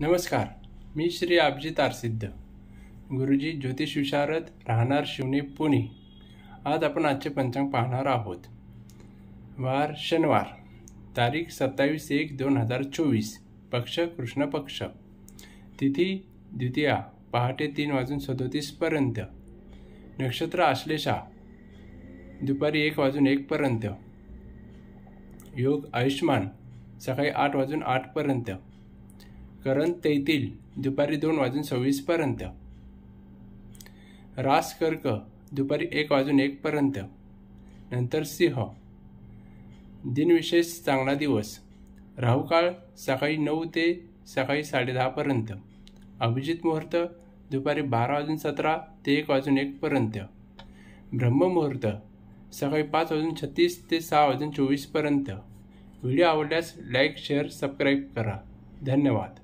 नमस्कार, मी श्री अभिजित आरसिद्ध, गुरुजी ज्योतिष विशारद, राहणार शिवणे, पुणे। आज आपण आजचे पंचांग पाहणार आहोत। वार शनिवार, तारीख 27/1/2024, पक्ष कृष्ण पक्ष, तिथी द्वितीया पहाटे 3:37 पर्यंत, नक्षत्र आश्लेषा दुपारी 1:01 पर्यंत, योग आयुष्मान सकाळी 8:08 पर्यंत, करण तैतील दुपारी 2:26 पर्यंत, रास कर्क दुपारी 1:01 पर्यंत, नंतर सिंह। दिनविशेष चांगला दिवस, राहुकाळ सकाळी 9 ते सकाळी 10:30 पर्यंत, अभिजित मुहूर्त दुपारी 12:17 ते 1:01 पर्यंत, ब्रह्ममुहूर्त सकाळी 5:36 ते 6:24 पर्यंत। व्हिडिओ आवडल्यास लाईक, शेअर, सबस्क्राईब करा। धन्यवाद।